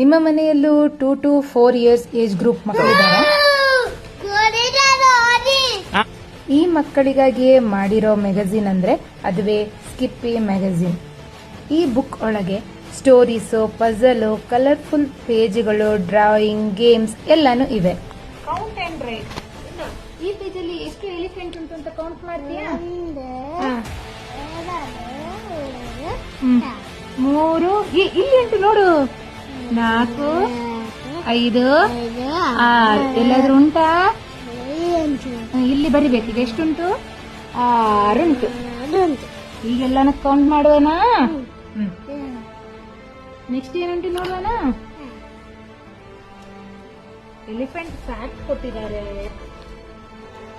ನಿಮ್ಮ ಮನೆಯಲ್ಲೂ 2 to 4 years age group ಮಕ್ಕಳಿದ್ದಾರೆ. ಈ ಮಕ್ಕಳಿಗಾಗಿಯೇ ಮಾಡಿರೋ ಮ್ಯಾಗಝಿನ್ ಅಂದ್ರೆ ಅದುವೇ ಸ್ಕಿಪ್ಪಿ ಮ್ಯಾಗಝಿನ್. ಈ ಬುಕ್ ಒಳಗೆ ಸ್ಟೋರೀಸು, ಪಜಲು, ಕಲರ್ಫುಲ್ ಪೇಜ್ಗಳು, ಡ್ರಾಯಿಂಗ್, ಗೇಮ್ಸ್ ಎಲ್ಲಾನು ಇವೆ. Count and write. ಈ ಪೇಜಲ್ಲಿ ಎಷ್ಟು ಎಲಿಫೆಂಟ್ ಉಂಟು ಅಂತ ಕೌಂಟ್ ಮಾಡ್ತೀಯಾ? 3 ಇಲ್ಲಿ ಉಂಟು ನೋಡು. 4 5 6 ಎಲ್ಲಾದ್ರೂ ಉಂಟಾ? ಇಲ್ಲಿ ಬರಿಬೇಕು. ಈಗ ಎಷ್ಟುಂಟು? 6 ಉಂಟು. ಈಗೆಲ್ಲಾನು ಕೌಂಟ್ ಮಾಡುವನ. ನೆಕ್ಸ್ಟ್ ಏನುಂಟು ನೋಡುವನ. ಎಲಿಫೆಂಟ್ ಫ್ಯಾಕ್ಟ್ ಕೊಟ್ಟಿದ್ದಾರೆ,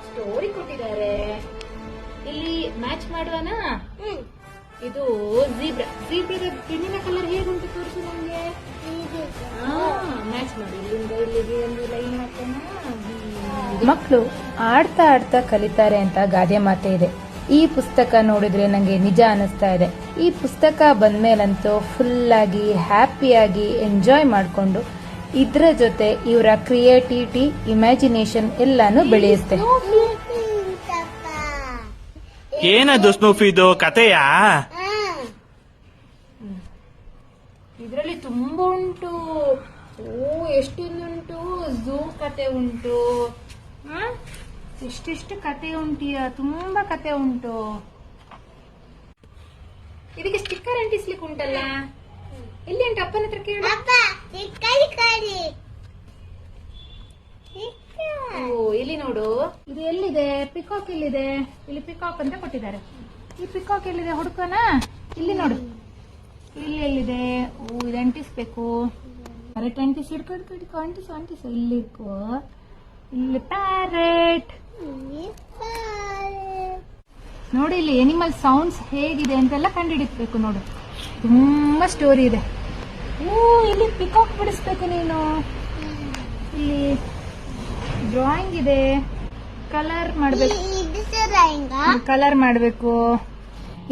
ಸ್ಟೋರಿ ಕೊಟ್ಟಿದ್ದಾರೆ. ಇಲ್ಲಿ ಮ್ಯಾಚ್ ಮಾಡುವನ. ಇದು ಝೀಬ್ರಾ. ಝೀಬ್ರಾದ ಬೆನ್ನಿನ ಕಲರ್ ಹೇಗುಂಟು ತೋರಿಸು ನಮ್ಗೆ. ಮ್ಯಾಚ್ ಮಾಡಿ. ಇಲ್ಲಿಂದ ಇಲ್ಲಿಗೆ ಒಂದು ಲೈನ್ ಹಾಕೋಣ. ಮಕ್ಕಳು ಆಡ್ತಾ ಆಡ್ತಾ ಕಲಿತಾರೆ ಅಂತ ಗಾದೆ ಮಾತೆ ಇದೆ. ಈ ಪುಸ್ತಕ ನೋಡಿದ್ರೆ ನಂಗೆ ನಿಜ ಅನಿಸ್ತಾ ಇದೆ. ಈ ಪುಸ್ತಕ ಬಂದ್ಮೇಲಂತೂ ಫುಲ್ ಆಗಿ ಹ್ಯಾಪಿಯಾಗಿ ಎಂಜಾಯ್ ಮಾಡ್ಕೊಂಡು ಇದ್ರ ಜೊತೆ ಇವರ ಕ್ರಿಯೇಟಿವಿಟಿ, ಇಮ್ಯಾಜಿನೇಷನ್ ಎಲ್ಲಾನು ಬೆಳೆಯುತ್ತೆ. ಏನದು ಸ್ನೂಫಿದು ಕತೆಯಾ? ಇದರಲ್ಲಿ ತುಂಬಾ ಉಂಟು. ಎಷ್ಟೊಂದುಂಟು. ಝೂ ಕತೆ ಉಂಟು. ಎಷ್ಟೆಷ್ಟು ಕತೆ ಉಂಟಿಯ. ತುಂಬಾ ಕತೆ ಉಂಟು. ಇದಕ್ಕೆ ಸ್ಟಿಕ್ಕರ್ ಅಂಟಿಸ್ಲಿಕ್ಕೆ ಉಂಟಲ್ಲ. ಎಲ್ಲಿ ಉಂಟು? ಅಪ್ಪನ ಹತ್ರ ಕೇಳು. ಇಲ್ಲಿ ನೋಡು. ಇದು ಎಲ್ಲಿದೆ? ಪಿಕಾಕ್ ಎಲ್ಲಿದೆ? ಇಲ್ಲಿ ಪಿಕಾಕ್ ಅಂತ ಕೊಟ್ಟಿದ್ದಾರೆ. ಈ ಪಿಕಾಕ್ ಎಲ್ಲಿದೆ? ಹುಡುಕೋಣ. ಇಲ್ಲಿ ನೋಡು. ಇಲ್ಲಿ ಎಲ್ಲಿದೆ? ಇದು ಅಂಟಿಸ್ಬೇಕು. ಕರೆಕ್ಟ್ ಅಂಟಿಸಿ. ಹಿಡ್ಕೊ. ಅಂಟಿಸು. ಇಲ್ಲಿ ಇಟ್ಕೋ. ಇಲ್ಲಿ ಪ್ಯಾರೆಟ್ ನೋಡಿ. ಇಲ್ಲಿ ಎನಿಮಲ್ ಸೌಂಡ್ಸ್ ಹೇಗಿದೆ ಅಂತೆಲ್ಲ ಕಂಡುಹಿಡಿಬೇಕು ನೋಡು. ತುಂಬಾ ಸ್ಟೋರಿ ಇದೆ. ಇಲ್ಲಿ ಪಿಕಾಕ್ ಬಿಡಿಸ್ಬೇಕು ನೀನು. ಇಲ್ಲಿ ಡ್ರಾಯಿಂಗ್ ಇದೆ. ಕಲರ್ ಮಾಡಬೇಕು.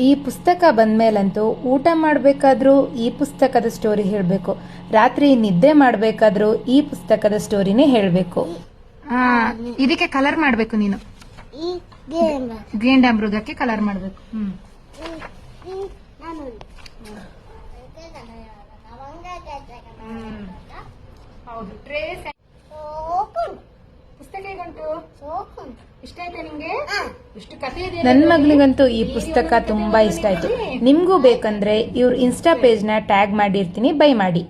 ಈ ಪುಸ್ತಕ ಬಂದ್ಮೇಲಂತೂ ಊಟ ಮಾಡ್ಬೇಕಾದ್ರೂ ಈ ಪುಸ್ತಕದ ಸ್ಟೋರಿ ಹೇಳ್ಬೇಕು. ರಾತ್ರಿ ನಿದ್ದೆ ಮಾಡ್ಬೇಕಾದ್ರೂ ಈ ಪುಸ್ತಕದ ಸ್ಟೋರಿನೇ ಹೇಳ್ಬೇಕು. ಇದಕ್ಕೆ ಕಲರ್ ಮಾಡ್ಬೇಕು ನೀನು. ಗೇಂಡಾಮೃಗಕ್ಕೆ ಕಲರ್ ಮಾಡ್ಬೇಕು. ಹೌದು. ಟ್ರೇಸ್ ಪುಸ್ತಕ ಹೇಗುಂಟು? ಇಷ್ಟ ಆಯ್ತಾ ನಿಮ್ಗೆ? ಇಷ್ಟು ಕಥೆ ಇದೆ. ನನ್ನ ಮಗಳಿಗಂತೂ ಈ ಪುಸ್ತಕ ತುಂಬಾ ಇಷ್ಟ ಆಯ್ತು. ನಿಮ್ಗೂ ಬೇಕಂದ್ರೆ ಇವ್ರ ಇನ್ಸ್ಟಾ ಪೇಜ್ ನ ಟ್ಯಾಗ್ ಮಾಡಿರ್ತೀನಿ, ಬೈ ಮಾಡಿ.